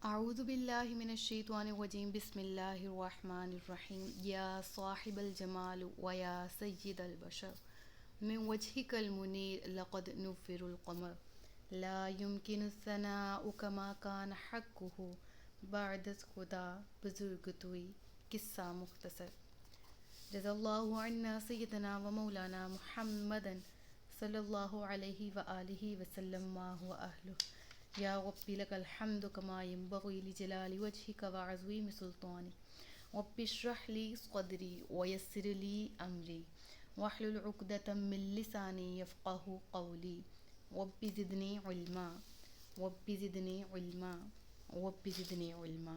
اعوذ باللہ من الشیطان الرجیم بسم اللہ الرحمن الرحیم یا صاحب الجمال و یا سید البشر من وجهك المنیر لقد نفر القمر لا يمكن الثناء كما كان حقه بعد خدا بزرگ توئی قصہ مختصر جزا اللہ عنا سیدنا و مولانا محمد صلی اللہ علیہ وآلہ وسلم ما هو اہلہ یا ربی لک الحمد کما ینبغی لجلال وجہک وعظیم سلطانک رب اشرح لی صدری ویسر لی امری واحلل عقدۃ من لسانی یفقہوا قولی رب زدنی علما رب زدنی علما رب زدنی علما۔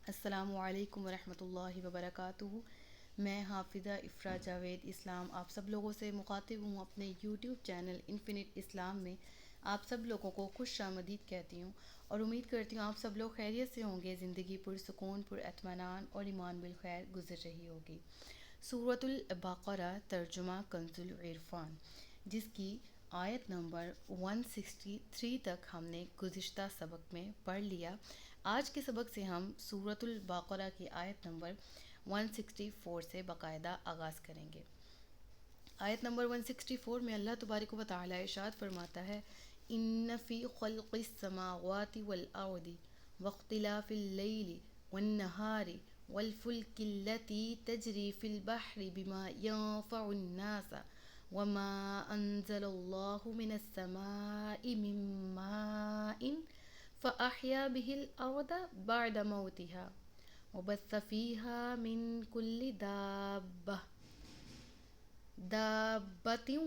السلام علیکم ورحمۃ اللہ وبرکاتہ۔ میں حافظہ افرا جاوید اسلام آپ سب لوگوں سے مخاطب ہوں اپنے یوٹیوب چینل انفینٹ اسلام میں۔ آپ سب لوگوں کو خوش آمدید کہتی ہوں اور امید کرتی ہوں آپ سب لوگ خیریت سے ہوں گے، زندگی پرسکون پر اطمینان اور ایمان بالخیر گزر رہی ہوگی۔ سورۃ البقرہ ترجمہ کنز العرفان، جس کی آیت نمبر 163 تک ہم نے گزشتہ سبق میں پڑھ لیا۔ آج کے سبق سے ہم سورۃ البقرہ کی آیت نمبر 164 سے باقاعدہ آغاز کریں گے۔ آیت نمبر 164 میں اللہ تبارک و تعالی ارشاد فرماتا ہے، ان فی خلق السماوات والارض واختلاف اللیل والنہار والفلک التي تجری فی البحر بما ينفع الناس وما انزل اللہ من السماء من ماء فأحیا به الارض بعد موتها وبث فیہا من کل دابة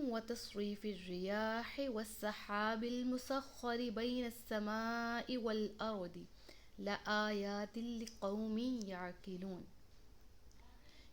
وتصريف الرياح والسحاب المسخر بين السماء والأرض لآيات لقوم يعقلون۔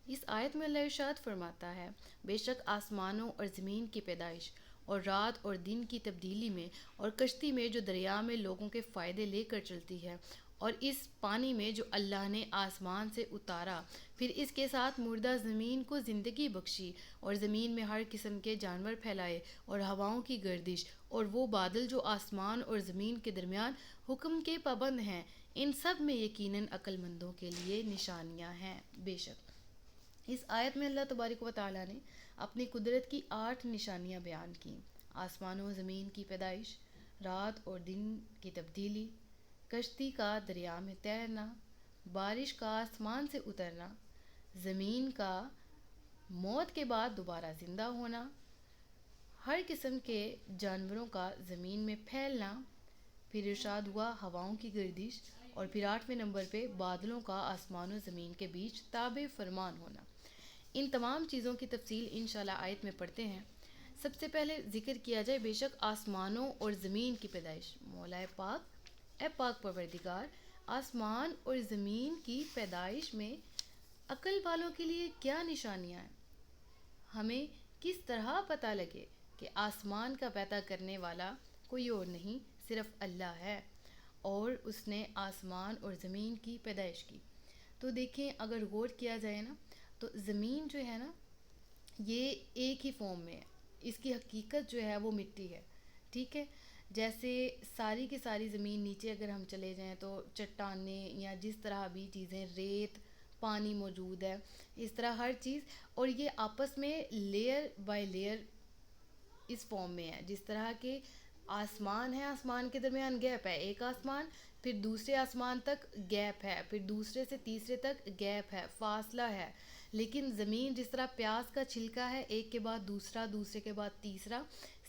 اس آیت میں اللہ ارشاد فرماتا ہے، بے شک آسمانوں اور زمین کی پیدائش اور رات اور دن کی تبدیلی میں اور کشتی میں جو دریا میں لوگوں کے فائدے لے کر چلتی ہے، اور اس پانی میں جو اللہ نے آسمان سے اتارا، پھر اس کے ساتھ مردہ زمین کو زندگی بخشی اور زمین میں ہر قسم کے جانور پھیلائے اور ہواؤں کی گردش اور وہ بادل جو آسمان اور زمین کے درمیان حکم کے پابند ہیں، ان سب میں یقیناً عقل مندوں کے لیے نشانیاں ہیں۔ بے شک اس آیت میں اللہ تبارک و تعالیٰ نے اپنی قدرت کی 8 نشانیاں بیان کیں۔ آسمانوں و زمین کی پیدائش، رات اور دن کی تبدیلی، کشتی کا دریا میں تیرنا، بارش کا آسمان سے اترنا، زمین کا موت کے بعد دوبارہ زندہ ہونا، ہر قسم کے جانوروں کا زمین میں پھیلنا، پھر ارشاد ہوا ہواؤں کی گردش، اور پھر 8ویں نمبر پہ بادلوں کا آسمان و زمین کے بیچ تابع فرمان ہونا۔ ان تمام چیزوں کی تفصیل انشاءاللہ آیت میں پڑھتے ہیں۔ سب سے پہلے ذکر کیا جائے بے شک آسمانوں اور زمین کی پیدائش۔ مولا پاک، اے پاک پروردگار، آسمان اور زمین کی پیدائش میں عقل والوں کے لیے کیا نشانیاں ہیں؟ ہمیں کس طرح پتہ لگے کہ آسمان کا پیدا کرنے والا کوئی اور نہیں، صرف اللہ ہے، اور اس نے آسمان اور زمین کی پیدائش کی؟ تو دیکھیں، اگر غور کیا جائے نا تو زمین جو ہے نا یہ ایک ہی فارم میں ہے، اس کی حقیقت جو ہے وہ مٹی ہے، ٹھیک ہے؟ جیسے ساری کی ساری زمین نیچے اگر ہم چلے جائیں تو چٹانیں یا جس طرح بھی چیزیں، ریت، پانی موجود ہے، اس طرح ہر چیز، اور یہ آپس میں لیئر بائی لیئر اس فارم میں ہے۔ جس طرح کہ آسمان ہے، آسمان کے درمیان گیپ ہے، ایک آسمان پھر دوسرے آسمان تک گیپ ہے، پھر دوسرے سے تیسرے تک گیپ ہے، فاصلہ ہے۔ لیکن زمین جس طرح پیاز کا چھلکا ہے، ایک کے بعد دوسرا، دوسرے کے بعد تیسرا،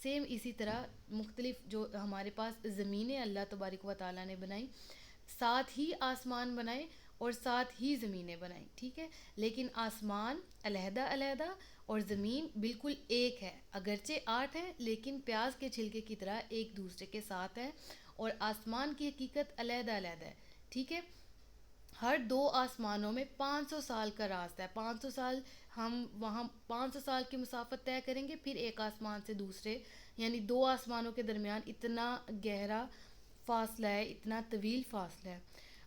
سیم اسی طرح مختلف جو ہمارے پاس زمینیں اللہ تبارک و تعالیٰ نے بنائی، ساتھ ہی آسمان بنائے اور ساتھ ہی زمینیں بنائیں، ٹھیک ہے؟ لیکن آسمان علیحدہ علیحدہ اور زمین بالکل ایک ہے، اگرچہ 8 ہیں لیکن پیاز کے چھلکے کی طرح ایک دوسرے کے ساتھ ہے، اور آسمان کی حقیقت علیحدہ علیحدہ ہے، ٹھیک ہے؟ ہر 2 آسمانوں میں 500 سال کا راستہ ہے، 500 سال ہم وہاں 500 سال کی مسافت طے کریں گے، پھر ایک آسمان سے دوسرے، یعنی 2 آسمانوں کے درمیان اتنا گہرا فاصلہ ہے، اتنا طویل فاصلہ ہے۔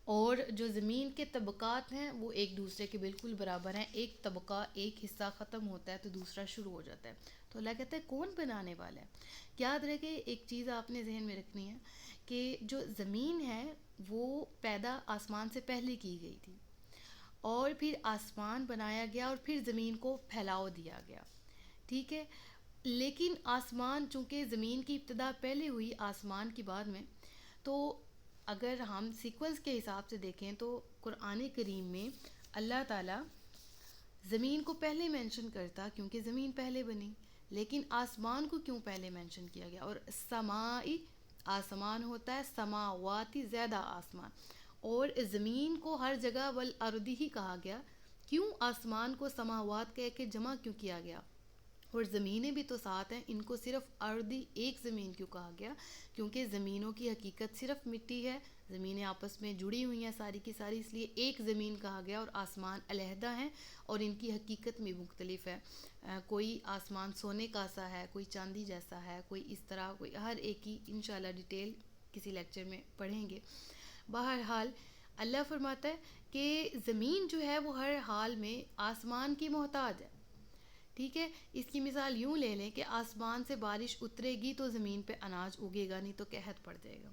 اور جو زمین کے طبقات ہیں وہ ایک دوسرے کے بالکل برابر ہیں، ایک طبقہ، ایک حصہ ختم ہوتا ہے تو دوسرا شروع ہو جاتا ہے۔ تو اللہ کہتا ہے کون بنانے والا ہے؟ یاد رکھے ایک چیز آپ نے ذہن میں رکھنی ہے کہ جو زمین ہے وہ پیدا آسمان سے پہلے کی گئی تھی، اور پھر آسمان بنایا گیا اور پھر زمین کو پھیلاؤ دیا گیا، ٹھیک ہے. لیکن آسمان چونکہ زمین کی ابتدا پہلے ہوئی آسمان کی بعد میں، تو اگر ہم سیکوینس کے حساب سے دیکھیں تو قرآن کریم میں اللہ تعالیٰ زمین کو پہلے مینشن کرتا کیونکہ زمین پہلے بنی، لیکن آسمان کو کیوں پہلے مینشن کیا گیا؟ اور سمائی آسمان ہوتا ہے، سماواتی زیادہ آسمان، اور زمین کو ہر جگہ والارض ہی کہا گیا، کیوں آسمان کو سماوات کہہ کے جمع کیوں کیا گیا؟ اور زمینیں بھی تو ساتھ ہیں، ان کو صرف ارضی ایک زمین کیوں کہا گیا؟ کیونکہ زمینوں کی حقیقت صرف مٹی ہے، زمینیں آپس میں جڑی ہوئی ہیں ساری کی ساری، اس لیے ایک زمین کہا گیا، اور آسمان علیحدہ ہیں اور ان کی حقیقت بھی مختلف ہے. کوئی آسمان سونے کا سا ہے، کوئی چاندی جیسا ہے، کوئی اس طرح، کوئی ہر ایک کی انشاءاللہ ڈیٹیل کسی لیکچر میں پڑھیں گے. بہرحال اللہ فرماتا ہے کہ زمین جو ہے وہ ہر حال میں آسمان کی محتاج ہے، ٹھیک ہے. اس کی مثال یوں لے لیں کہ آسمان سے بارش اترے گی تو زمین پہ اناج اگے گا، نہیں تو قحط پڑ جائے گا.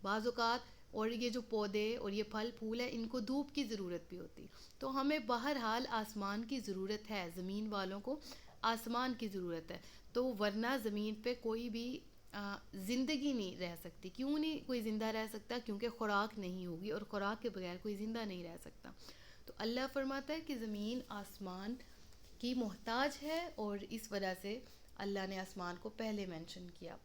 بعض اوقات اور یہ جو پودے اور یہ پھل پھول ہے ان کو دھوپ کی ضرورت بھی ہوتی، تو ہمیں بہرحال آسمان کی ضرورت ہے، زمین والوں کو آسمان کی ضرورت ہے. تو ورنہ زمین پہ کوئی بھی زندگی نہیں رہ سکتی. کیوں نہیں کوئی زندہ رہ سکتا؟ کیونکہ خوراک نہیں ہوگی، اور خوراک کے بغیر کوئی زندہ نہیں رہ سکتا. تو اللہ فرماتا ہے کہ زمین آسمان کی محتاج ہے، اور اس وجہ سے اللہ نے آسمان کو پہلے مینشن کیا.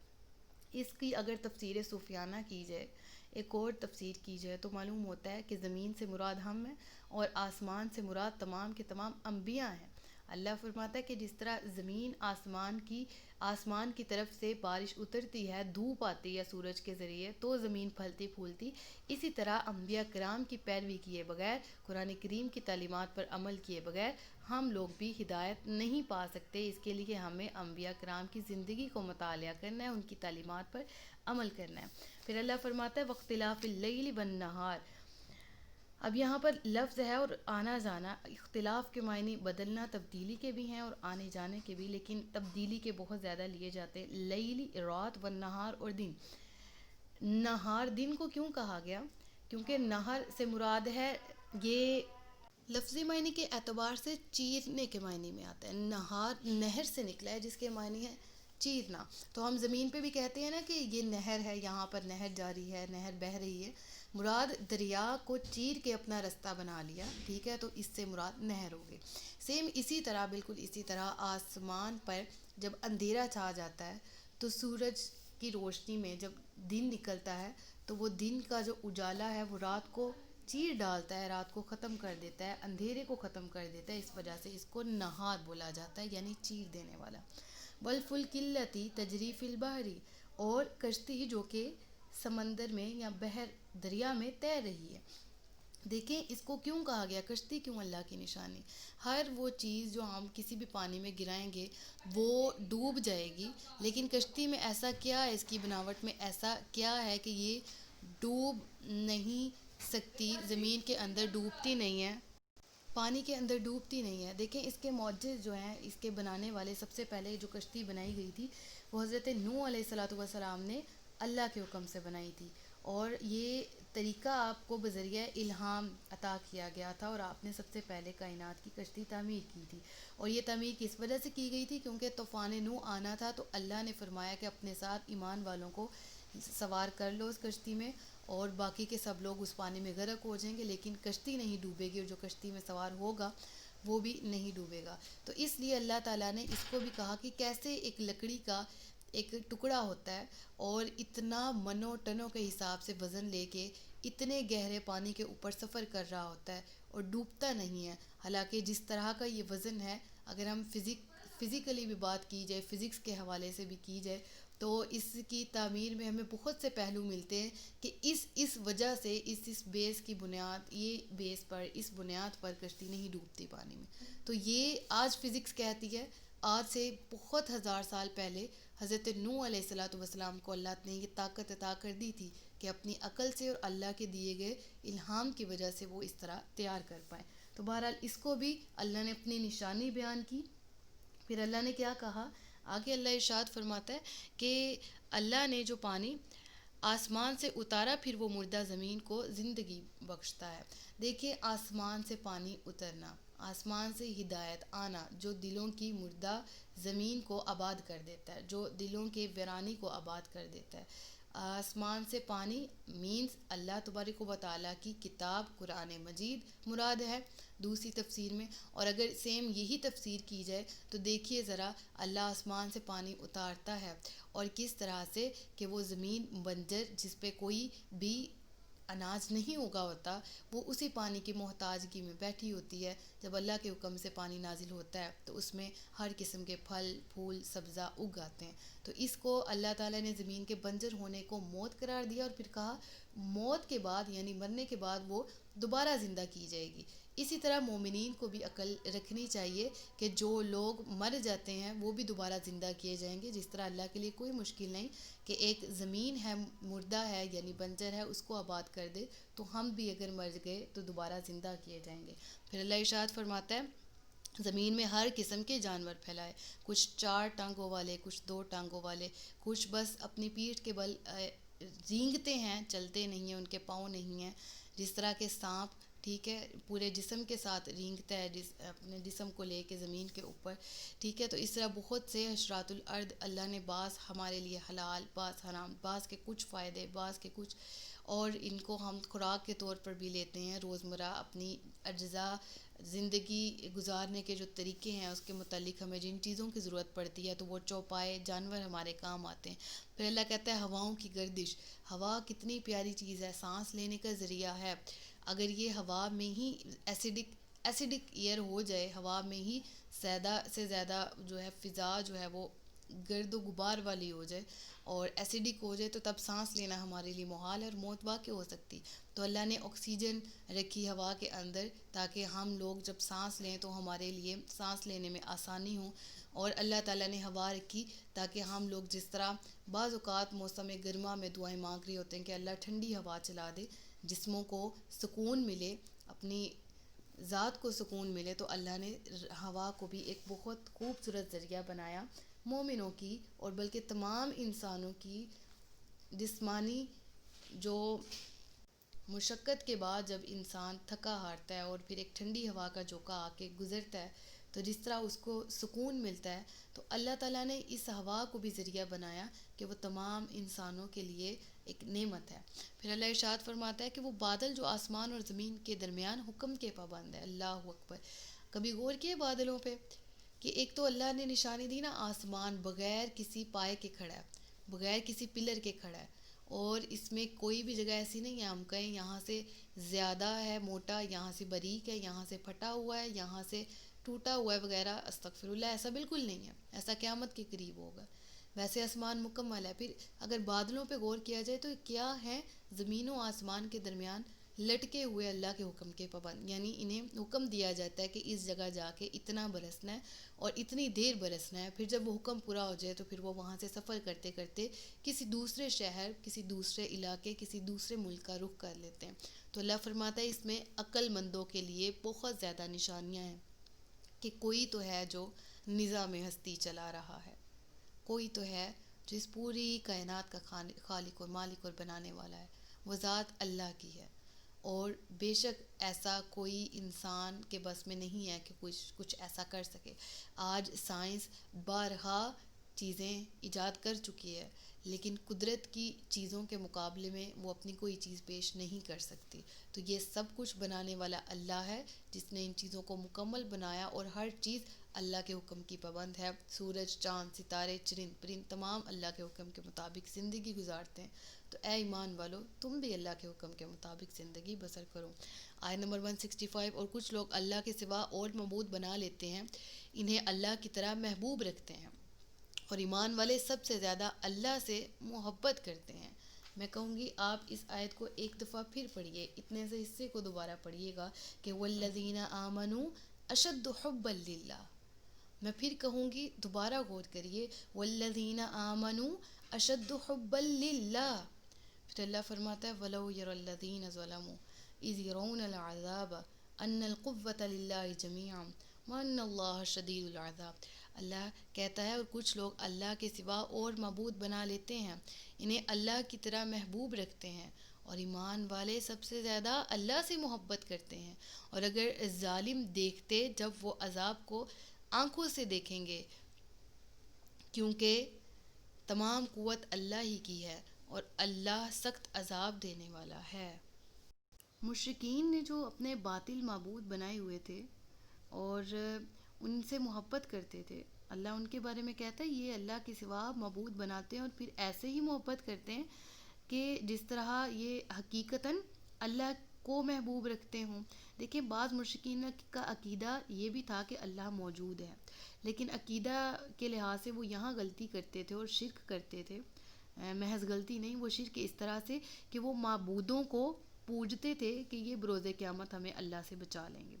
اس کی اگر تفسیر صوفیانہ کی جائے، ایک اور تفسیر کی جائے، تو معلوم ہوتا ہے کہ زمین سے مراد ہم ہیں اور آسمان سے مراد تمام کے تمام انبیاء ہیں. اللہ فرماتا ہے کہ جس طرح زمین آسمان کی طرف سے بارش اترتی ہے، دھوپ آتی ہے سورج کے ذریعے تو زمین پھلتی پھولتی، اسی طرح انبیاء کرام کی پیروی کیے بغیر، قرآن کریم کی تعلیمات پر عمل کیے بغیر ہم لوگ بھی ہدایت نہیں پا سکتے. اس کے لیے ہمیں انبیاء کرام کی زندگی کو مطالعہ کرنا ہے، ان کی تعلیمات پر عمل کرنا ہے. پھر اللہ فرماتا ہے واختلاف اللیل والنہار. اب یہاں پر لفظ ہے اور آنا جانا، اختلاف کے معنی بدلنا تبدیلی کے بھی ہیں اور آنے جانے کے بھی، لیکن تبدیلی کے بہت زیادہ لیے جاتے ہیں. لیلی رات، والنہار اور دن. نہار دن کو کیوں کہا گیا؟ کیونکہ نہر سے مراد ہے، یہ لفظی معنی کے اعتبار سے چیرنے کے معنی میں آتا ہے. نہار نہر سے نکلا ہے جس کے معنی ہے چیرنا. تو ہم زمین پہ بھی کہتے ہیں نا کہ یہ نہر ہے، یہاں پر نہر جاری ہے، نہر بہہ رہی ہے، مراد دریا کو چیر کے اپنا رستہ بنا لیا، ٹھیک ہے، تو اس سے مراد نہر ہو گئی. سیم اسی طرح، بالکل اسی طرح آسمان پر جب اندھیرا چھا جاتا ہے تو سورج کی روشنی میں جب دن نکلتا ہے تو وہ دن کا جو اجالا ہے وہ رات کو چیر ڈالتا ہے، رات کو ختم کر دیتا ہے، اندھیرے کو ختم کر دیتا ہے. اس وجہ سے اس کو نہار بولا جاتا ہے، یعنی چیر دینے والا. والفلک التی تجری فی البحر، اور کشتی جو کہ سمندر میں یا بحر دریا میں تیر رہی ہے. دیکھیں اس کو کیوں کہا گیا کشتی؟ کیوں؟ اللہ کی نشانی. ہر وہ چیز جو ہم کسی بھی پانی میں گرائیں گے وہ ڈوب جائے گی، لیکن کشتی میں ایسا کیا ہے، اس کی بناوٹ میں ایسا کیا ہے کہ یہ ڈوب نہیں سکتی، زمین کے اندر ڈوبتی نہیں ہے، پانی کے اندر ڈوبتی نہیں ہے. دیکھیں اس کے معجز جو ہیں، اس کے بنانے والے، سب سے پہلے جو کشتی بنائی گئی تھی وہ حضرت نوح علیہ السلام نے اللہ کے حکم سے بنائی تھی، اور یہ طریقہ آپ کو بذریعہ الہام عطا کیا گیا تھا، اور آپ نے سب سے پہلے کائنات کی کشتی تعمیر کی تھی. اور یہ تعمیر کس وجہ سے کی گئی تھی؟ کیونکہ طوفان نوح آنا تھا، تو اللہ نے فرمایا کہ اپنے ساتھ ایمان والوں کو سوار کر لو اس کشتی میں، اور باقی کے سب لوگ اس پانی میں غرق ہو جائیں گے، لیکن کشتی نہیں ڈوبے گی، اور جو کشتی میں سوار ہوگا وہ بھی نہیں ڈوبے گا. تو اس لیے اللہ تعالیٰ نے اس کو بھی کہا کہ کیسے ایک لکڑی کا ایک ٹکڑا ہوتا ہے اور اتنا منو ٹنوں کے حساب سے وزن لے کے اتنے گہرے پانی کے اوپر سفر کر رہا ہوتا ہے اور ڈوبتا نہیں ہے. حالانکہ جس طرح کا یہ وزن ہے، اگر ہم فزیکلی بھی بات کی جائے، فزکس کے حوالے سے بھی کی جائے، تو اس کی تعمیر میں ہمیں بہت سے پہلو ملتے ہیں کہ اس وجہ سے اس بیس کی بنیاد، یہ بیس پر، اس بنیاد پر کشتی نہیں ڈوبتی پانی میں. تو یہ آج فزکس کہتی ہے، آج سے بہت ہزار سال پہلے حضرت نوح علیہ السلام کو اللہ نے یہ طاقت عطا کر دی تھی کہ اپنی عقل سے اور اللہ کے دیے گئے الہام کی وجہ سے وہ اس طرح تیار کر پائیں. تو بہرحال اس کو بھی اللہ نے اپنی نشانی بیان کی. پھر اللہ نے کیا کہا آگے؟ اللہ ارشاد فرماتا ہے کہ اللہ نے جو پانی آسمان سے اتارا پھر وہ مردہ زمین کو زندگی بخشتا ہے۔ دیکھیں آسمان سے پانی اترنا، آسمان سے ہدایت آنا جو دلوں کی مردہ زمین کو آباد کر دیتا ہے، جو دلوں کے ویرانی کو آباد کر دیتا ہے۔ آسمان سے پانی مینز اللہ تبارک و تعالیٰ کی کتاب قرآن مجید مراد ہے دوسری تفسیر میں۔ اور اگر سیم یہی تفسیر کی جائے تو دیکھیے ذرا اللہ آسمان سے پانی اتارتا ہے اور کس طرح سے کہ وہ زمین بنجر جس پہ کوئی بھی اناج نہیں اگا ہوتا وہ اسی پانی کی محتاجگی میں بیٹھی ہوتی ہے۔ جب اللہ کے حکم سے پانی نازل ہوتا ہے تو اس میں ہر قسم کے پھل پھول سبزہ اگ آتے ہیں۔ تو اس کو اللہ تعالیٰ نے زمین کے بنجر ہونے کو موت قرار دیا اور پھر کہا موت کے بعد یعنی مرنے کے بعد وہ دوبارہ زندہ کی جائے گی۔ اسی طرح مومنین کو بھی عقل رکھنی چاہیے کہ جو لوگ مر جاتے ہیں وہ بھی دوبارہ زندہ کیے جائیں گے، جس طرح اللہ کے لیے کوئی مشکل نہیں کہ ایک زمین ہے مردہ ہے یعنی بنجر ہے اس کو آباد کر دے، تو ہم بھی اگر مر گئے تو دوبارہ زندہ کیے جائیں گے۔ پھر اللہ ارشاد فرماتا ہے زمین میں ہر قسم کے جانور پھیلائے، کچھ 4 ٹانگوں والے، کچھ 2 ٹانگوں والے، کچھ بس اپنی پیٹھ کے بل رینگتے ہیں، چلتے نہیں ہیں، ان کے پاؤں نہیں ہیں، جس طرح کے سانپ ٹھیک ہے پورے جسم کے ساتھ رینگتا ہے اپنے جسم کو لے کے زمین کے اوپر ٹھیک ہے۔ تو اس طرح بہت سے حشرات الارض اللہ نے بعض ہمارے لیے حلال، بعض حرام، بعض کے کچھ فائدے، بعض کے کچھ، اور ان کو ہم خوراک کے طور پر بھی لیتے ہیں روزمرہ اپنی اجزاء زندگی گزارنے کے جو طریقے ہیں اس کے متعلق ہمیں جن چیزوں کی ضرورت پڑتی ہے تو وہ چوپائے جانور ہمارے کام آتے ہیں۔ پھر اللہ کہتا ہے ہواؤں کی گردش، ہوا کتنی پیاری چیز ہے، سانس لینے کا ذریعہ ہے۔ اگر یہ ہوا میں ہی ایسیڈک ایئر ہو جائے، ہوا میں ہی زیادہ سے زیادہ جو ہے فضا جو ہے وہ گرد و غبار والی ہو جائے اور ایسیڈک ہو جائے تو تب سانس لینا ہمارے لیے محال ہے اور موت واقع ہو سکتی۔ تو اللہ نے آکسیجن رکھی ہوا کے اندر تاکہ ہم لوگ جب سانس لیں تو ہمارے لیے سانس لینے میں آسانی ہو، اور اللہ تعالیٰ نے ہوا رکھی تاکہ ہم لوگ جس طرح بعض اوقات موسم گرما میں دعائیں مانگ رہے ہوتے ہیں کہ اللہ ٹھنڈی ہوا چلا دے، جسموں کو سکون ملے، اپنی ذات کو سکون ملے، تو اللہ نے ہوا کو بھی ایک بہت خوبصورت ذریعہ بنایا مومنوں کی اور بلکہ تمام انسانوں کی جسمانی جو مشقت کے بعد جب انسان تھکا ہارتا ہے اور پھر ایک ٹھنڈی ہوا کا جھونکا آ کے گزرتا ہے تو جس طرح اس کو سکون ملتا ہے، تو اللہ تعالیٰ نے اس ہوا کو بھی ذریعہ بنایا کہ وہ تمام انسانوں کے لیے ایک نعمت ہے۔ پھر اللہ ارشاد فرماتا ہے کہ وہ بادل جو آسمان اور زمین کے درمیان حکم کے پابند ہے، اللہ اکبر۔ کبھی غور کیے بادلوں پہ کہ ایک تو اللہ نے نشانی دی نا آسمان بغیر کسی پائے کے کھڑا ہے، بغیر کسی پلر کے کھڑا ہے، اور اس میں کوئی بھی جگہ ایسی نہیں ہے ہم کہیں یہاں سے زیادہ ہے موٹا، یہاں سے باریک ہے، یہاں سے پھٹا ہوا ہے، یہاں سے ٹوٹا ہوا ہے وغیرہ، استغفر اللہ، ایسا بالکل نہیں ہے، ایسا قیامت کے قریب ہوگا۔ ویسے آسمان مکمل ہے۔ پھر اگر بادلوں پہ غور کیا جائے تو کیا ہے، زمین و آسمان کے درمیان لٹکے ہوئے اللہ کے حکم کے پابند، یعنی انہیں حکم دیا جاتا ہے کہ اس جگہ جا کے اتنا برسنا ہے اور اتنی دیر برسنا ہے، پھر جب وہ حکم پورا ہو جائے تو پھر وہ وہاں سے سفر کرتے کرتے کسی دوسرے شہر، کسی دوسرے علاقے، کسی دوسرے ملک کا رخ کر لیتے ہیں۔ تو اللہ فرماتا ہے اس میں عقل مندوں کے لیے بہت زیادہ نشانیاں ہیں کہ کوئی تو ہے جو نظام ہستی چلا رہا ہے، کوئی تو ہے جو اس پوری کائنات کا خالق اور مالک اور بنانے والا ہے، وہ ذات اللہ کی ہے، اور بے شک ایسا کوئی انسان کے بس میں نہیں ہے کہ کچھ ایسا کر سکے۔ آج سائنس بارہا چیزیں ایجاد کر چکی ہے لیکن قدرت کی چیزوں کے مقابلے میں وہ اپنی کوئی چیز پیش نہیں کر سکتی۔ تو یہ سب کچھ بنانے والا اللہ ہے جس نے ان چیزوں کو مکمل بنایا، اور ہر چیز اللہ کے حکم کی پابند ہے۔ سورج، چاند، ستارے، چرند پرند تمام اللہ کے حکم کے مطابق زندگی گزارتے ہیں۔ تو اے ایمان والو تم بھی اللہ کے حکم کے مطابق زندگی بسر کرو۔ آیت نمبر 165، اور کچھ لوگ اللہ کے سوا اور معبود بنا لیتے ہیں، انہیں اللہ کی طرح محبوب رکھتے ہیں، اور ایمان والے سب سے زیادہ اللہ سے محبت کرتے ہیں۔ میں کہوں گی آپ اس آیت کو ایک دفعہ پھر پڑھیے، اتنے سے حصے کو دوبارہ پڑھیے گا کہ والذین آمنوا اشد حبا للہ۔ میں پھر کہوں گی دوبارہ غور کریے، والذین آمنوا اشد حبا للہ۔ پھر اللہ فرماتا ہے وَلَوْ يَرَى الَّذِينَ ظَلَمُوا إِذْ يَرَوْنَ الْعَذَابَ أَنَّ الْقُوَّةَ لِلَّهِ جَمِيعًا وَأَنَّ اللَّهَ شَدِيدُ الْعَذَابِ۔ اللہ کہتا ہے اور کچھ لوگ اللہ کے سوا اور معبود بنا لیتے ہیں، انہیں اللہ کی طرح محبوب رکھتے ہیں، اور ایمان والے سب سے زیادہ اللہ سے محبت کرتے ہیں، اور اگر ظالم دیکھتے جب وہ عذاب کو آنکھوں سے دیکھیں گے، کیونکہ تمام قوت اللہ ہی کی ہے اور اللہ سخت عذاب دینے والا ہے۔ مشرکین نے جو اپنے باطل معبود بنائے ہوئے تھے اور ان سے محبت کرتے تھے، اللہ ان کے بارے میں کہتا ہے یہ اللہ کے سوا معبود بناتے ہیں اور پھر ایسے ہی محبت کرتے ہیں کہ جس طرح یہ حقیقتاً اللہ کو محبوب رکھتے ہوں۔ دیکھیں بعض مشرکین کا عقیدہ یہ بھی تھا کہ اللہ موجود ہے، لیکن عقیدہ کے لحاظ سے وہ یہاں غلطی کرتے تھے اور شرک کرتے تھے۔ محض غلطی نہیں، وہ شرک اس طرح سے کہ وہ معبودوں کو پوجتے تھے کہ یہ بروز قیامت ہمیں اللہ سے بچا لیں گے،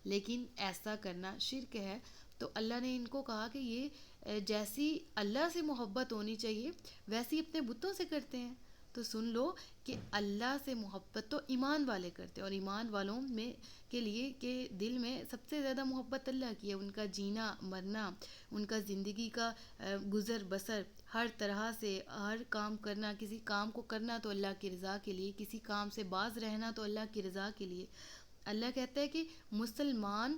لیکن ایسا کرنا شرک ہے۔ تو اللہ نے ان کو کہا کہ یہ جیسی اللہ سے محبت ہونی چاہیے ویسی اپنے بتوں سے کرتے ہیں۔ تو سن لو کہ اللہ سے محبت تو ایمان والے کرتے ہیں، اور ایمان والوں میں کے لیے کہ دل میں سب سے زیادہ محبت اللہ کی ہے، ان کا جینا مرنا، ان کا زندگی کا گزر بسر، ہر طرح سے ہر کام کرنا، کسی کام کو کرنا تو اللہ کی رضا کے لیے، کسی کام سے باز رہنا تو اللہ کی رضا کے لیے۔ اللہ کہتا ہے کہ مسلمان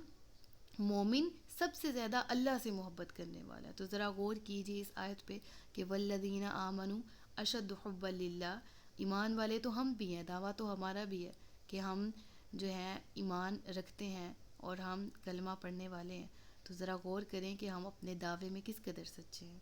مومن سب سے زیادہ اللہ سے محبت کرنے والا ہے۔ تو ذرا غور کیجیے اس آیت پہ کہ والذین آمنوا اشد حبا للہ، ایمان والے تو ہم بھی ہیں، دعویٰ تو ہمارا بھی ہے کہ ہم جو ہیں ایمان رکھتے ہیں اور ہم کلمہ پڑھنے والے ہیں۔ تو ذرا غور کریں کہ ہم اپنے دعوے میں کس قدر سچے ہیں،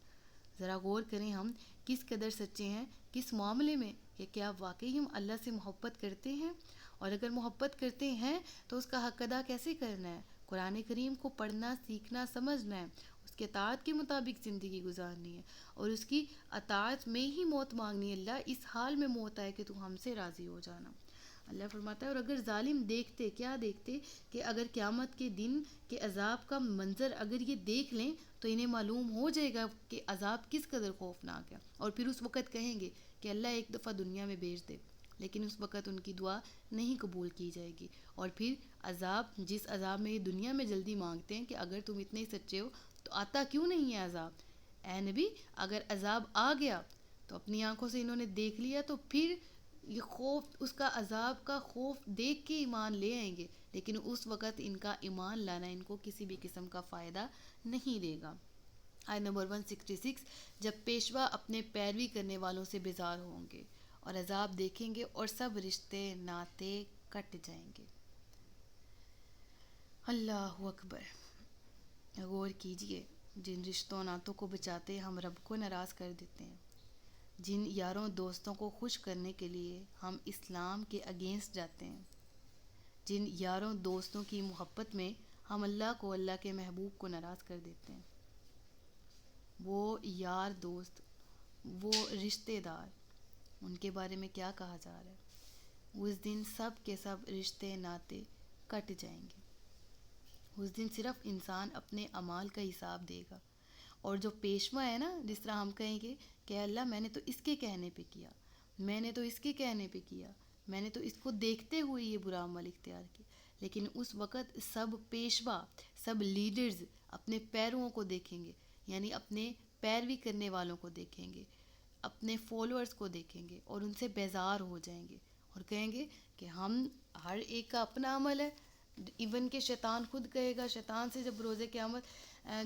ذرا غور کریں ہم کس قدر سچے ہیں کس معاملے میں، کہ کیا واقعی ہم اللہ سے محبت کرتے ہیں، اور اگر محبت کرتے ہیں تو اس کا حق ادا کیسے کرنا ہے؟ قرآن کریم کو پڑھنا، سیکھنا، سمجھنا ہے، اس کے اطاعت کے مطابق زندگی گزارنی ہے، اور اس کی اطاعت میں ہی موت مانگنی ہے۔ اللہ اس حال میں موت آئے کہ تو ہم سے راضی ہو جانا۔ اللہ فرماتا ہے اور اگر ظالم دیکھتے، کیا دیکھتے کہ اگر قیامت کے دن کے عذاب کا منظر اگر یہ دیکھ لیں تو انہیں معلوم ہو جائے گا کہ عذاب کس قدر خوفناک ہے، اور پھر اس وقت کہیں گے کہ اللہ ایک دفعہ دنیا میں بھیج دے، لیکن اس وقت ان کی دعا نہیں قبول کی جائے گی، اور پھر عذاب، جس عذاب میں یہ دنیا میں جلدی مانگتے ہیں کہ اگر تم اتنے سچے ہو تو آتا کیوں نہیں ہے عذاب؟ اے نبی اگر عذاب آ گیا تو اپنی آنکھوں سے انہوں نے دیکھ لیا تو پھر یہ خوف، اس کا عذاب کا خوف دیکھ کے ایمان لے آئیں گے، لیکن اس وقت ان کا ایمان لانا ان کو کسی بھی قسم کا فائدہ نہیں دے گا۔ آیت نمبر 166، جب پیشوا اپنے پیروی کرنے والوں سے بیزار ہوں گے اور عذاب دیکھیں گے اور سب رشتے ناتے کٹ جائیں گے۔ اللہ اکبر، غور کیجئے، جن رشتوں ناتوں کو بچاتے ہم رب کو ناراض کر دیتے ہیں، جن یاروں دوستوں کو خوش کرنے کے لیے ہم اسلام کے اگینسٹ جاتے ہیں، جن یاروں دوستوں کی محبت میں ہم اللہ کو، اللہ کے محبوب کو ناراض کر دیتے ہیں، وہ یار دوست، وہ رشتہ دار، ان کے بارے میں کیا کہا جا رہا ہے؟ اس دن سب کے سب رشتے ناتے کٹ جائیں گے۔ اس دن صرف انسان اپنے اعمال کا حساب دے گا، اور جو پیشوا ہے نا، جس طرح ہم کہیں گے کہ اللہ میں نے تو اس کے کہنے پہ کیا، میں نے تو اس کے کہنے پہ کیا، میں نے تو اس کو دیکھتے ہوئے یہ برا عمل اختیار کیا، لیکن اس وقت سب پیشوا، سب لیڈرز اپنے پیرووں کو دیکھیں گے، یعنی اپنے پیروی کرنے والوں کو دیکھیں گے، اپنے فالوورز کو دیکھیں گے اور ان سے بیزار ہو جائیں گے اور کہیں گے کہ ہم، ہر ایک کا اپنا عمل ہے۔ ایون کہ شیطان خود کہے گا، شیطان سے جب روز قیامت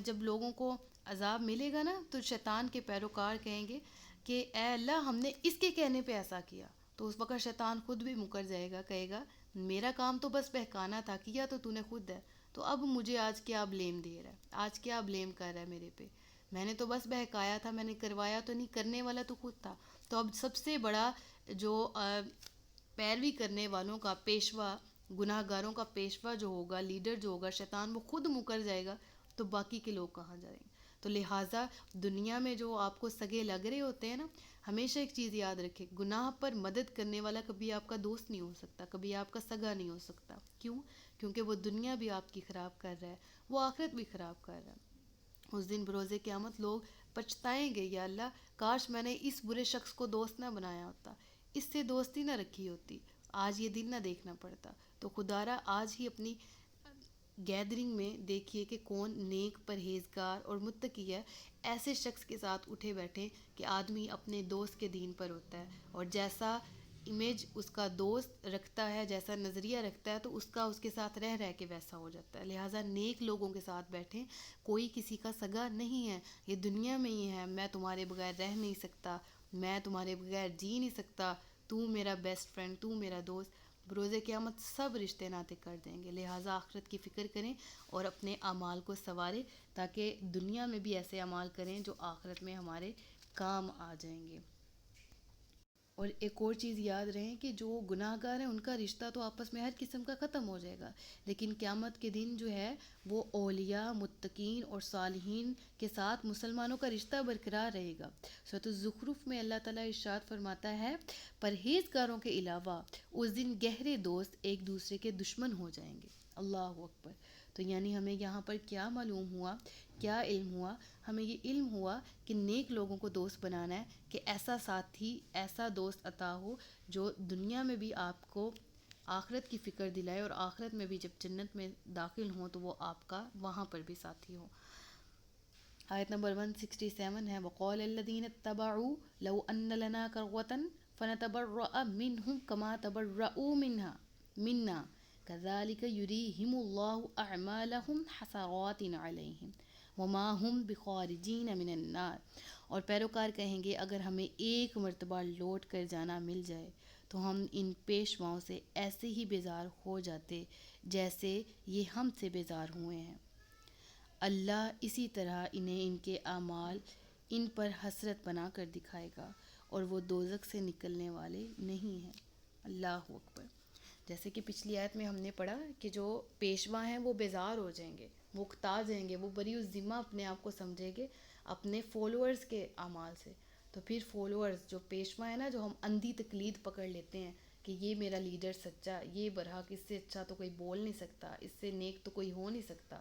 جب لوگوں کو عذاب ملے گا نا تو شیطان کے پیروکار کہیں گے کہ اے اللہ ہم نے اس کے کہنے پہ ایسا کیا، تو اس وقت شیطان خود بھی مکر جائے گا، کہے گا میرا کام تو بس بہکانا تھا، کیا تو نے خود ہے، تو اب مجھے آج کیا بلیم دے رہا ہے، آج کیا بلیم کر رہا ہے میرے پہ، میں نے تو بس بہکایا تھا، میں نے کروایا تو نہیں، کرنے والا تو خود تھا۔ تو اب سب سے بڑا جو پیروی کرنے والوں کا پیشوا، گناہ گاروں کا پیشوا جو ہوگا، لیڈر جو ہوگا شیطان، وہ خود مکر جائے گا، تو باقی کے لوگ کہاں جائیں گے؟ تو لہٰذا دنیا میں جو آپ کو سگے لگ رہے ہوتے ہیں نا، ہمیشہ ایک چیز یاد رکھیں، گناہ پر مدد کرنے والا کبھی آپ کا دوست نہیں ہو سکتا، کبھی آپ کا سگا نہیں ہو سکتا۔ کیوں؟ کیونکہ وہ دنیا بھی آپ کی خراب کر رہا ہے، وہ آخرت بھی خراب کر رہا ہے۔ اس دن بروز قیامت لوگ پچھتائیں گے، یا اللہ کاش میں نے اس برے شخص کو دوست نہ بنایا ہوتا، اس سے دوستی نہ رکھی ہوتی، آج یہ دن نہ دیکھنا پڑتا، تو خدا را آج ہی اپنی گیدرنگ میں دیکھیے کہ کون نیک پرہیزگار اور متقی ہے، ایسے شخص کے ساتھ اٹھے بیٹھے کہ آدمی اپنے دوست کے دین پر ہوتا ہے، اور جیسا امیج اس کا دوست رکھتا ہے، جیسا نظریہ رکھتا ہے، تو اس کا اس کے ساتھ رہ رہ کے ویسا ہو جاتا ہے۔ لہٰذا نیک لوگوں کے ساتھ بیٹھیں، کوئی کسی کا سگا نہیں ہے، یہ دنیا میں ہی ہے، میں تمہارے بغیر رہ نہیں سکتا، میں تمہارے بغیر جی نہیں سکتا، تو میرا بیسٹ فرینڈ، تو میرا دوست، بروز قیامت سب رشتے ناطے کر دیں گے۔ لہٰذا آخرت کی فکر کریں اور اپنے اعمال کو سنواریں، تاکہ دنیا میں بھی ایسے اعمال کریں جو آخرت میں ہمارے کام آ جائیں گے۔ اور ایک اور چیز یاد رہیں کہ جو گناہ گار ہیں ان کا رشتہ تو آپس میں ہر قسم کا ختم ہو جائے گا، لیکن قیامت کے دن جو ہے وہ اولیاء، متقین اور صالحین کے ساتھ مسلمانوں کا رشتہ برقرار رہے گا۔ سورۃ الزخرف میں اللہ تعالیٰ ارشاد فرماتا ہے، پرہیزگاروں کے علاوہ اس دن گہرے دوست ایک دوسرے کے دشمن ہو جائیں گے۔ اللہ اکبر۔ تو یعنی ہمیں یہاں پر کیا معلوم ہوا، کیا علم ہوا؟ ہمیں یہ علم ہوا کہ نیک لوگوں کو دوست بنانا ہے، کہ ایسا ساتھی، ایسا دوست عطا ہو جو دنیا میں بھی آپ کو آخرت کی فکر دلائے، اور آخرت میں بھی جب جنت میں داخل ہوں تو وہ آپ کا وہاں پر بھی ساتھی ہو۔ آیت نمبر 167 ہے، وَقَالَ الَّذِينَ اتَّبَعُوا لَوْ أَنَّ لَنَا كَرَّةً فَنَتَبَرَّأَ مِنْهُمْ كَمَا تَبَرَّؤُوا مِنَّا كَذَلِكَ يُرِيهِمُ اللَّهُ أَعْمَالَهُمْ حَسَرَاتٍ عَلَيْهِمْ وَمَا هُمْ بِخَارِجِينَ مِنَ النَّارِ۔ اور پیروکار کہیں گے، اگر ہمیں ایک مرتبہ لوٹ کر جانا مل جائے تو ہم ان پیشواؤں سے ایسے ہی بیزار ہو جاتے جیسے یہ ہم سے بیزار ہوئے ہیں۔ اللہ اسی طرح انہیں ان کے اعمال ان پر حسرت بنا کر دکھائے گا، اور وہ دوزخ سے نکلنے والے نہیں ہیں۔ اللہ اکبر۔ جیسے کہ پچھلی آیت میں ہم نے پڑھا کہ جو پیشوا ہیں وہ بیزار ہو جائیں گے، وہ اکتا جائیں گے، وہ بری الذمہ اپنے آپ کو سمجھیں گے اپنے فالوورز کے اعمال سے۔ تو پھر فالوورز جو پیشوا ہیں نا، جو ہم اندھی تقلید پکڑ لیتے ہیں کہ یہ میرا لیڈر سچا، یہ برحق، اس سے اچھا تو کوئی بول نہیں سکتا، اس سے نیک تو کوئی ہو نہیں سکتا،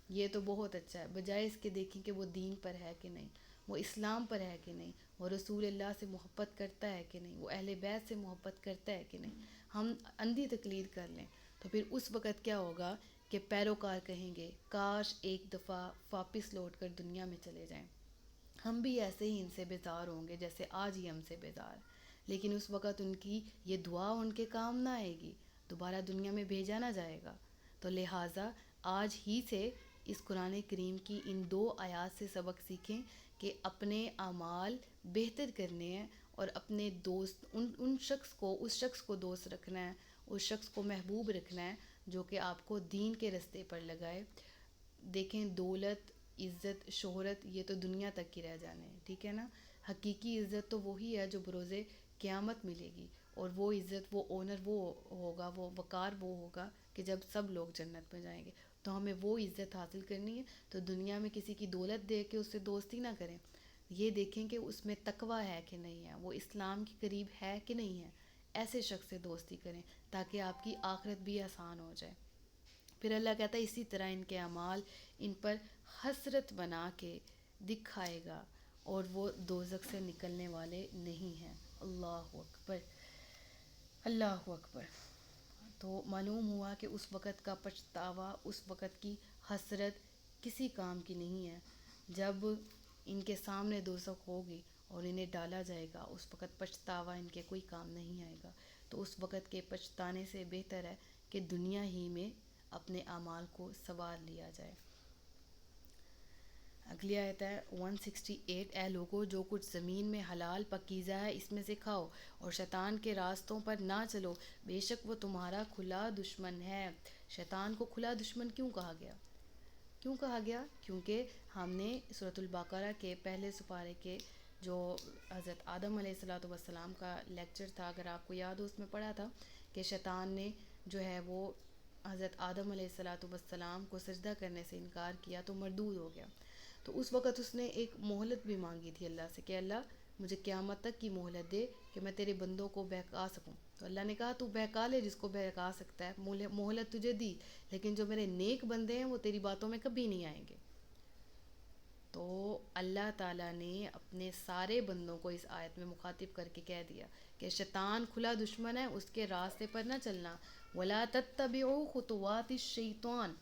یہ تو بہت اچھا ہے، بجائے اس کے دیکھیں کہ وہ دین پر ہے کہ نہیں، وہ اسلام پر ہے کہ نہیں، وہ رسول اللہ سے محبت کرتا ہے کہ نہیں، وہ اہل بیت سے محبت کرتا ہے کہ نہیں، ہم اندھی تقلید کر لیں تو پھر اس وقت کیا ہوگا کہ پیروکار کہیں گے، کاش ایک دفعہ واپس لوٹ کر دنیا میں چلے جائیں، ہم بھی ایسے ہی ان سے بیزار ہوں گے جیسے آج ہی ہم سے بیزار۔ لیکن اس وقت ان کی یہ دعا ان کے کام نہ آئے گی، دوبارہ دنیا میں بھیجا نہ جائے گا۔ تو لہٰذا آج ہی سے اس قرآن کریم کی ان 2 آیات سے سبق سیکھیں کہ اپنے اعمال بہتر کرنے ہیں، اور اپنے دوست اس شخص کو دوست رکھنا ہے، اس شخص کو محبوب رکھنا ہے جو کہ آپ کو دین کے رستے پر لگائے۔ دیکھیں، دولت، عزت، شہرت یہ تو دنیا تک کی رہ جانے ہیں، ٹھیک ہے نا؟ حقیقی عزت تو وہی ہے جو بروز قیامت ملے گی، اور وہ عزت، وہ آنر وہ ہوگا، وہ وقار وہ ہوگا کہ جب سب لوگ جنت میں جائیں گے۔ تو ہمیں وہ عزت حاصل کرنی ہے، تو دنیا میں کسی کی دولت دے کے اس سے دوستی نہ کریں، یہ دیکھیں کہ اس میں تقویٰ ہے کہ نہیں ہے، وہ اسلام کے قریب ہے کہ نہیں ہے، ایسے شخص سے دوستی کریں تاکہ آپ کی آخرت بھی آسان ہو جائے۔ پھر اللہ کہتا ہے اسی طرح ان کے اعمال ان پر حسرت بنا کے دکھائے گا، اور وہ دوزخ سے نکلنے والے نہیں ہیں۔ اللہ اکبر، اللہ اکبر۔ تو معلوم ہوا کہ اس وقت کا پچھتاوا، اس وقت کی حسرت کسی کام کی نہیں ہے۔ جب ان کے سامنے دوزخ ہوگی اور انہیں ڈالا جائے گا، اس وقت پچھتاوا ان کے کوئی کام نہیں آئے گا۔ تو اس وقت کے پچھتانے سے بہتر ہے کہ دنیا ہی میں اپنے اعمال کو سنوار لیا جائے۔ اگلی آیت ہے 168، اے لوگو، جو کچھ زمین میں حلال پاکیزہ ہے اس میں سے کھاؤ، اور شیطان کے راستوں پر نہ چلو، بے شک وہ تمہارا کھلا دشمن ہے۔ شیطان کو کھلا دشمن کیوں کہا گیا؟ کیوں کہا گیا؟ کیونکہ ہم نے سورۃ البقرہ کے پہلے سپارے کے جو حضرت آدم علیہ السلام کا لیکچر تھا، اگر آپ کو یاد ہو، اس میں پڑھا تھا کہ شیطان نے جو ہے وہ حضرت آدم علیہ السلام کو سجدہ کرنے سے انکار کیا تو مردود ہو گیا۔ تو اس وقت اس نے ایک مہلت بھی مانگی تھی اللہ سے کہ اللہ مجھے قیامت تک کی مہلت دے کہ میں تیرے بندوں کو بہکا سکوں۔ تو اللہ نے کہا تو بہکا لے جس کو بہکا سکتا ہے، مہلت تجھے دی، لیکن جو میرے نیک بندے ہیں وہ تیری باتوں میں کبھی نہیں آئیں گے۔ تو اللہ تعالیٰ نے اپنے سارے بندوں کو اس آیت میں مخاطب کر کے کہہ دیا کہ شیطان کھلا دشمن ہے، اس کے راستے پر نہ چلنا، وَلَا تَتَّبِعُوا خُطُوَاتِ الشَّيْطَانِ،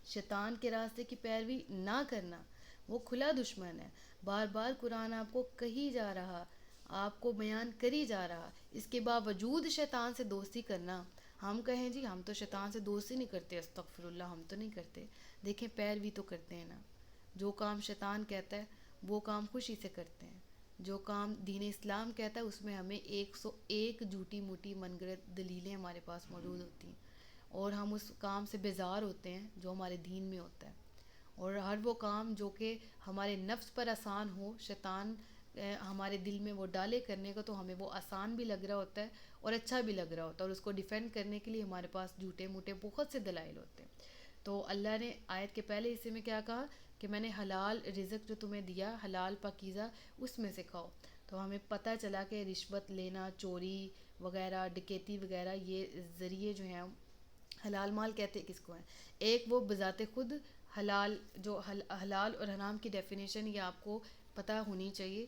شیطان کے راستے کی پیروی نہ کرنا، وہ کھلا دشمن ہے. بار بار قرآن آپ کو کہی جا رہا، آپ کو بیان کری جا رہا، اس کے باوجود شیطان سے دوستی کرنا. ہم کہیں جی ہم تو شیطان سے دوستی نہیں کرتے، استغفر اللہ، ہم تو نہیں کرتے. دیکھیں پیروی تو کرتے ہیں نا. جو کام شیطان کہتا ہے وہ کام خوشی سے کرتے ہیں. جو کام دین اسلام کہتا ہے اس میں ہمیں 101 جھوٹی موٹی من گھڑت دلیلیں ہمارے پاس موجود ہوتی ہیں، اور ہم اس کام سے بیزار ہوتے ہیں جو ہمارے دین میں ہوتا ہے. اور ہر وہ کام جو کہ ہمارے نفس پر آسان ہو، شیطان ہمارے دل میں وہ ڈالے کرنے کا، تو ہمیں وہ آسان بھی لگ رہا ہوتا ہے اور اچھا بھی لگ رہا ہوتا ہے، اور اس کو ڈیفینڈ کرنے کے لیے ہمارے پاس جھوٹے موٹے بہت سے دلائل ہوتے ہیں. تو اللہ نے آیت کے پہلے حصے میں کیا کہا کہ میں نے حلال رزق جو تمہیں دیا، حلال پاکیزہ، اس میں سے کھاؤ. تو ہمیں پتہ چلا کہ رشوت لینا، چوری وغیرہ، ڈکیتی وغیرہ، یہ ذریعے جو ہیں حلال مال کہتے کس کو ہیں. ایک وہ بذات خود حلال، جو حلال اور حرام کی ڈیفینیشن یہ آپ کو پتہ ہونی چاہیے.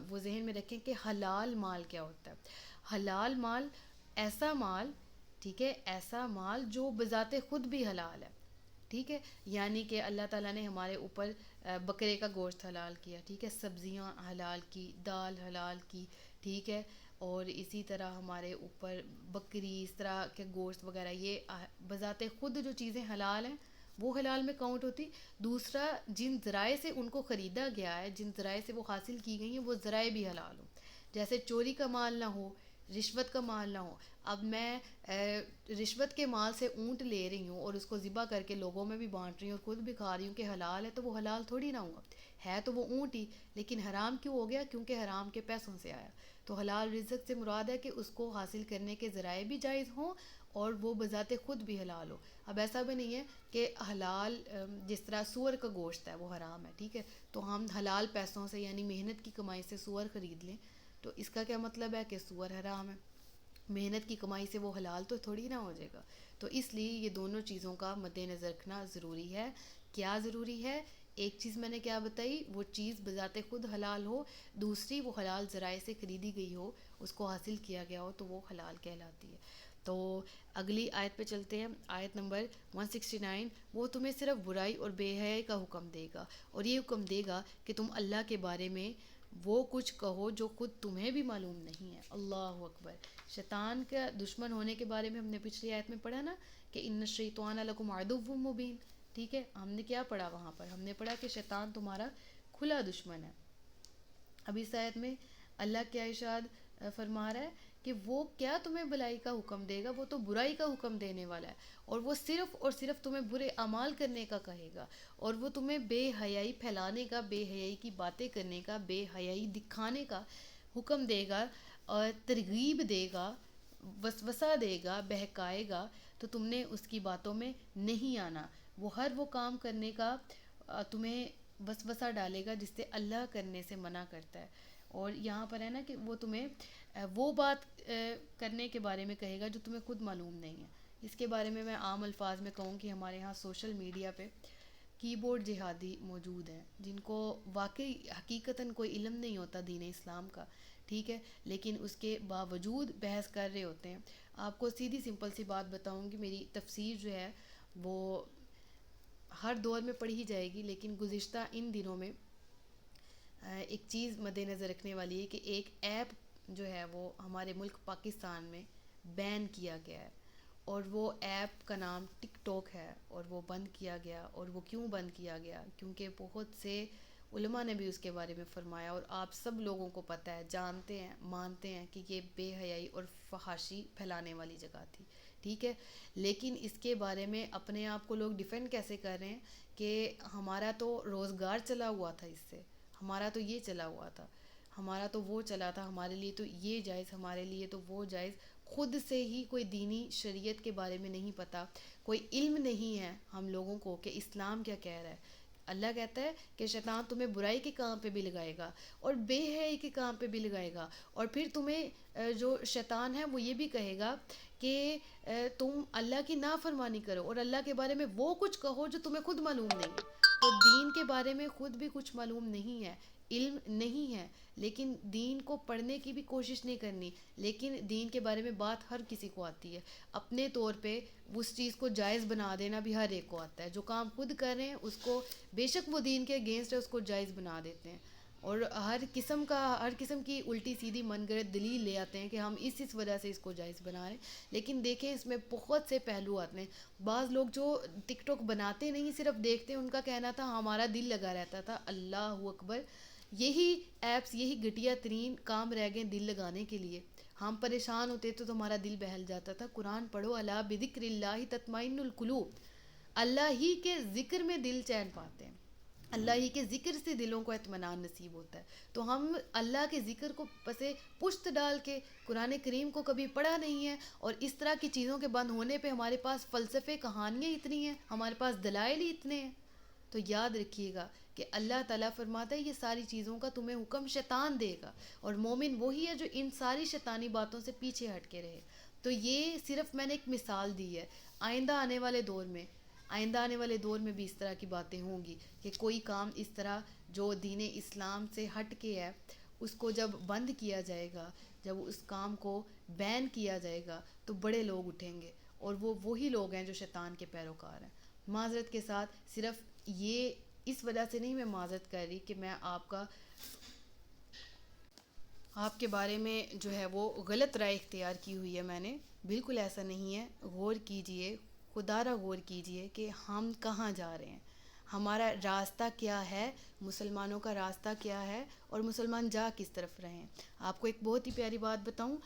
وہ ذہن میں رکھیں کہ حلال مال کیا ہوتا ہے. حلال مال ایسا مال، ٹھیک ہے، ایسا مال جو بذات خود بھی حلال ہے. ٹھیک ہے، یعنی کہ اللہ تعالیٰ نے ہمارے اوپر بکرے کا گوشت حلال کیا، ٹھیک ہے، سبزیاں حلال کی، دال حلال کی، ٹھیک ہے، اور اسی طرح ہمارے اوپر بکری، اس طرح کے گوشت وغیرہ، یہ بذات خود جو چیزیں حلال ہیں وہ حلال میں کاؤنٹ ہوتی. دوسرا، جن ذرائع سے ان کو خریدا گیا ہے، جن ذرائع سے وہ حاصل کی گئی ہیں، وہ ذرائع بھی حلال ہوں. جیسے چوری کا مال نہ ہو، رشوت کا مال نہ ہو. اب میں رشوت کے مال سے اونٹ لے رہی ہوں اور اس کو ذبح کر کے لوگوں میں بھی بانٹ رہی ہوں اور خود بھی کھا رہی ہوں کہ حلال ہے، تو وہ حلال تھوڑی نہ ہوا. ہے تو وہ اونٹ ہی، لیکن حرام کیوں ہو گیا؟ کیونکہ حرام کے پیسوں سے آیا. تو حلال رزق سے مراد ہے کہ اس کو حاصل کرنے کے ذرائع بھی جائز ہوں اور وہ بذات خود بھی حلال ہو. اب ایسا بھی نہیں ہے کہ حلال جس طرح سور کا گوشت ہے وہ حرام ہے، ٹھیک ہے، تو ہم حلال پیسوں سے یعنی محنت کی کمائی سے سور خرید لیں، تو اس کا کیا مطلب ہے کہ سور حرام ہے؟ محنت کی کمائی سے وہ حلال تو تھوڑی نہ ہو جائے گا. تو اس لیے یہ دونوں چیزوں کا مد نظر رکھنا ضروری ہے. کیا ضروری ہے؟ ایک چیز میں نے کیا بتائی، وہ چیز بذات خود حلال ہو. دوسری، وہ حلال ذرائع سے خریدی گئی ہو، اس کو حاصل کیا گیا ہو، تو وہ حلال کہلاتی ہے. تو اگلی آیت پہ چلتے ہیں، آیت نمبر 169. وہ تمہیں صرف برائی اور بے حیائی کا حکم دے گا، اور یہ حکم دے گا کہ تم اللہ کے بارے میں وہ کچھ کہو جو خود تمہیں بھی معلوم نہیں ہے. اللہ اکبر. شیطان کا دشمن ہونے کے بارے میں ہم نے پچھلی آیت میں پڑھا نا کہ ان الشیطان لکم عدو مبین. ٹھیک ہے، ہم نے کیا پڑھا وہاں پر؟ ہم نے پڑھا کہ شیطان تمہارا کھلا دشمن ہے. اب اس آیت میں اللہ کیا ارشاد فرما رہا ہے کہ وہ کیا تمہیں بھلائی کا حکم دے گا، وہ تو برائی کا حکم دینے والا ہے، اور وہ صرف اور صرف تمہیں برے اعمال کرنے کا کہے گا، اور وہ تمہیں بے حیائی پھیلانے کا، بے حیائی کی باتیں کرنے کا، بے حیائی دکھانے کا حکم دے گا، اور ترغیب دے گا، وسوسہ دے گا، بہکائے گا. تو تم نے اس کی باتوں میں نہیں آنا. وہ ہر وہ کام کرنے کا تمہیں وسوسہ ڈالے گا جس سے اللہ کرنے سے منع کرتا ہے. اور یہاں پر ہے نا کہ وہ تمہیں وہ بات کرنے کے بارے میں کہے گا جو تمہیں خود معلوم نہیں ہے. اس کے بارے میں عام الفاظ میں کہوں کہ ہمارے ہاں سوشل میڈیا پہ کی بورڈ جہادی موجود ہیں جن کو واقعی حقیقتاً کوئی علم نہیں ہوتا دین اسلام کا، ٹھیک ہے، لیکن اس کے باوجود بحث کر رہے ہوتے ہیں. آپ کو سیدھی سمپل سی بات بتاؤں گی، میری تفسیر جو ہے وہ ہر دور میں پڑھی جائے گی، لیکن گزشتہ ان دنوں میں ایک چیز مد نظر رکھنے والی ہے کہ ایک ایپ جو ہے وہ ہمارے ملک پاکستان میں بین کیا گیا ہے، اور وہ ایپ کا نام ٹک ٹاک ہے، اور وہ بند کیا گیا. اور وہ کیوں بند کیا گیا؟ کیونکہ بہت سے علماء نے بھی اس کے بارے میں فرمایا، اور آپ سب لوگوں کو پتہ ہے، جانتے ہیں، مانتے ہیں کہ یہ بے حیائی اور فحاشی پھیلانے والی جگہ تھی، ٹھیک ہے. لیکن اس کے بارے میں اپنے آپ کو لوگ ڈیفینڈ کیسے کر رہے ہیں کہ ہمارا تو روزگار چلا ہوا تھا، اس سے ہمارا تو یہ چلا ہوا تھا، ہمارا تو وہ چلا تھا، ہمارے لیے تو یہ جائز، ہمارے لیے تو وہ جائز. خود سے ہی کوئی دینی شریعت کے بارے میں نہیں پتہ، کوئی علم نہیں ہے ہم لوگوں کو کہ اسلام کیا کہہ رہا ہے. اللہ کہتا ہے کہ شیطان تمہیں برائی کے کام پہ بھی لگائے گا اور بے حیائی کے کام پہ بھی لگائے گا، اور پھر تمہیں جو شیطان ہے وہ یہ بھی کہے گا کہ تم اللہ کی نافرمانی کرو اور اللہ کے بارے میں وہ کچھ کہو جو تمہیں خود معلوم نہیں ہے. تو دین کے بارے میں خود بھی کچھ معلوم نہیں ہے، علم نہیں ہے، لیکن دین کو پڑھنے کی بھی کوشش نہیں کرنی، لیکن دین کے بارے میں بات ہر کسی کو آتی ہے، اپنے طور پہ اس چیز کو جائز بنا دینا بھی ہر ایک کو آتا ہے، جو کام خود کر رہے ہیں اس کو بے شک وہ دین کے اگینسٹ ہے اس کو جائز بنا دیتے ہیں، اور ہر قسم کی الٹی سیدھی من گڑت دلیل لے آتے ہیں کہ ہم اس وجہ سے اس کو جائز بنا رہے ہیں، لیکن دیکھیں اس میں بہت سے پہلو آتے ہیں۔ بعض لوگ جو ٹک ٹاک بناتے نہیں صرف دیکھتے ہیں، ان کا کہنا تھا ہمارا دل لگا رہتا تھا، اللہ اکبر، یہی ایپس یہی گھٹیا ترین کام رہ گئے دل لگانے کے لیے، ہم پریشان ہوتے تو ہمارا دل بہل جاتا تھا، قرآن پڑھو، الا بذکر اللہ تطمئن القلوب، اللہ ہی کے ذکر میں دل چین پاتے ہیں، اللہ ہی کے ذکر سے دلوں کو اطمینان نصیب ہوتا ہے، تو ہم اللہ کے ذکر کو پسے پشت ڈال کے قرآن کریم کو کبھی پڑھا نہیں ہے، اور اس طرح کی چیزوں کے بند ہونے پہ ہمارے پاس فلسفے کہانیاں اتنی ہیں، ہمارے پاس دلائل ہی اتنے ہیں، تو یاد رکھیے گا کہ اللہ تعالیٰ فرماتا ہے یہ ساری چیزوں کا تمہیں حکم شیطان دے گا، اور مومن وہی ہے جو ان ساری شیطانی باتوں سے پیچھے ہٹ کے رہے، تو یہ صرف میں نے ایک مثال دی ہے، آئندہ آنے والے دور میں بھی اس طرح کی باتیں ہوں گی کہ کوئی کام اس طرح جو دین اسلام سے ہٹ کے ہے اس کو جب بند کیا جائے گا، جب اس کام کو بین کیا جائے گا تو بڑے لوگ اٹھیں گے، اور وہ وہی لوگ ہیں جو شیطان کے پیروکار ہیں۔ معذرت کے ساتھ، صرف یہ اس وجہ سے نہیں میں معذرت کر رہی کہ میں آپ کے بارے میں جو ہے وہ غلط رائے اختیار کی ہوئی ہے، میں نے بالکل ایسا نہیں ہے، غور کیجئے، خدا را غور کیجئے کہ ہم کہاں جا رہے ہیں، ہمارا راستہ کیا ہے، مسلمانوں کا راستہ کیا ہے، اور مسلمان جا کس طرف رہے ہیں۔ آپ کو ایک بہت ہی پیاری بات بتاؤں،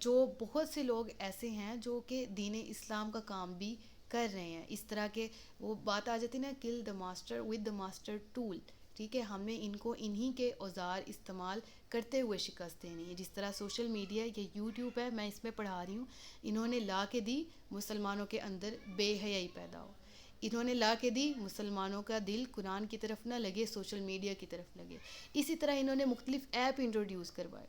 جو بہت سے لوگ ایسے ہیں جو کہ دین اسلام کا کام بھی کر رہے ہیں، اس طرح کے وہ بات آ جاتی نا، call the master with the master tool, ٹھیک ہے، ہم نے ان کو انہی کے اوزار استعمال کرتے ہوئے شکست دینی ہے، جس طرح سوشل میڈیا یا یوٹیوب ہے، میں اس میں پڑھا رہی ہوں، انہوں نے لا کے دی مسلمانوں کے اندر بے حیائی پیدا ہو، انہوں نے لا کے دی مسلمانوں کا دل قرآن کی طرف نہ لگے، سوشل میڈیا کی طرف لگے، اسی طرح انہوں نے مختلف ایپ انٹروڈیوس کروائے،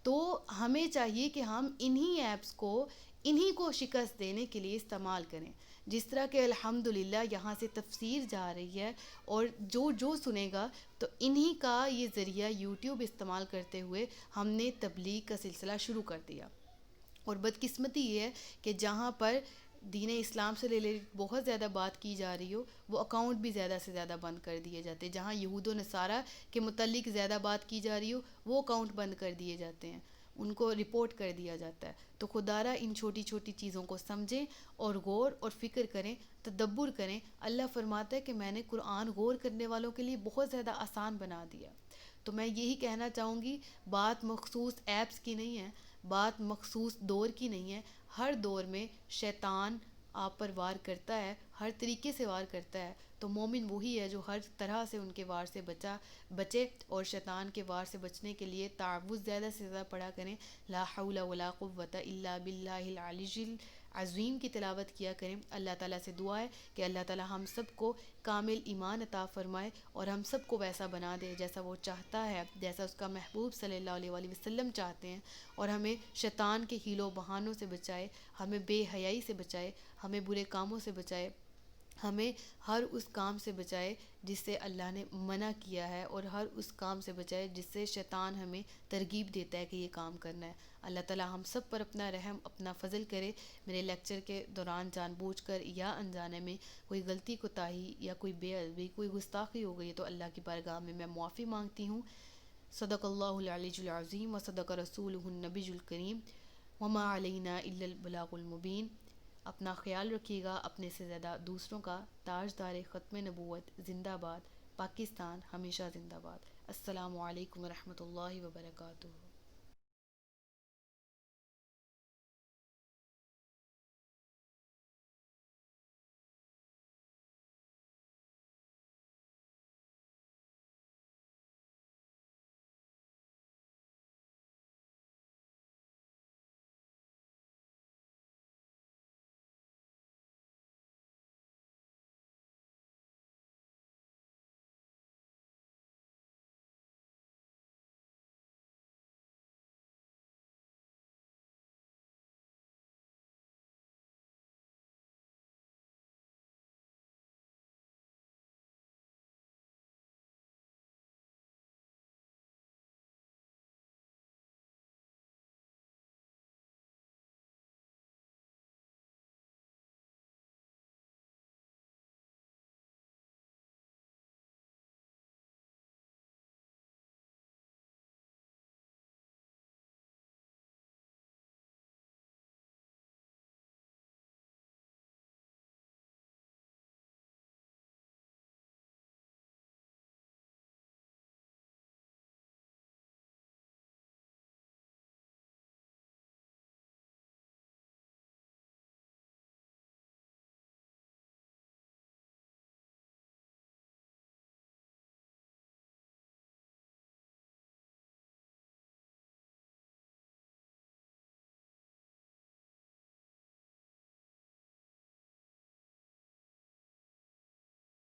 تو ہمیں چاہیے کہ ہم انہی ایپس کو انہی کو شکست دینے کے لیے استعمال کریں، جس طرح کہ الحمدللہ یہاں سے تفسیر جا رہی ہے، اور جو سنے گا تو انہی کا یہ ذریعہ یوٹیوب استعمال کرتے ہوئے ہم نے تبلیغ کا سلسلہ شروع کر دیا، اور بدقسمتی یہ ہے کہ جہاں پر دین اسلام سے ریلیٹڈ بہت زیادہ بات کی جا رہی ہو وہ اکاؤنٹ بھی زیادہ سے زیادہ بند کر دیے جاتے ہیں، جہاں یہود و نصارہ کے متعلق زیادہ بات کی جا رہی ہو وہ اکاؤنٹ بند کر دیے جاتے ہیں، ان کو رپورٹ کر دیا جاتا ہے، تو خدا را ان چھوٹی چھوٹی چیزوں کو سمجھیں اور غور اور فکر کریں، تدبر کریں، اللہ فرماتا ہے کہ میں نے قرآن غور کرنے والوں کے لیے بہت زیادہ آسان بنا دیا، تو میں یہی کہنا چاہوں گی، بات مخصوص ایپس کی نہیں ہے، بات مخصوص دور کی نہیں ہے، ہر دور میں شیطان آپ پر وار کرتا ہے، ہر طریقے سے وار کرتا ہے، تو مومن وہی ہے جو ہر طرح سے ان کے وار سے بچے، اور شیطان کے وار سے بچنے کے لیے تعوذ زیادہ سے زیادہ پڑھا کریں، لا حول ولا قوة الا باللہ العلی العظیم کی تلاوت کیا کریں، اللہ تعالیٰ سے دعا ہے کہ اللہ تعالیٰ ہم سب کو کامل ایمان عطا فرمائے، اور ہم سب کو ویسا بنا دے جیسا وہ چاہتا ہے، جیسا اس کا محبوب صلی اللہ علیہ وآلہ وسلم چاہتے ہیں، اور ہمیں شیطان کے حیل و بہانوں سے بچائے، ہمیں بے حیائی سے بچائے، ہمیں برے کاموں سے بچائے، ہمیں ہر اس کام سے بچائے جس سے اللہ نے منع کیا ہے، اور ہر اس کام سے بچائے جس سے شیطان ہمیں ترغیب دیتا ہے کہ یہ کام کرنا ہے۔ اللہ تعالیٰ ہم سب پر اپنا رحم، اپنا فضل کرے۔ میرے لیکچر کے دوران جان بوجھ کر یا انجانے میں کوئی غلطی کوتاہی یا کوئی بے ادبی، کوئی گستاخی ہو گئی تو اللہ کی بارگاہ میں معافی مانگتی ہوں۔ صدق اللہ العلی العظیم و صدق رسولہ النبی الکریم، وما علینا الا البلاغ المبین۔ اپنا خیال رکھیے گا، اپنے سے زیادہ دوسروں کا، تاجدار ختم نبوت زندہ باد، پاکستان ہمیشہ زندہ باد۔ السلام علیکم ورحمۃ اللہ وبرکاتہ۔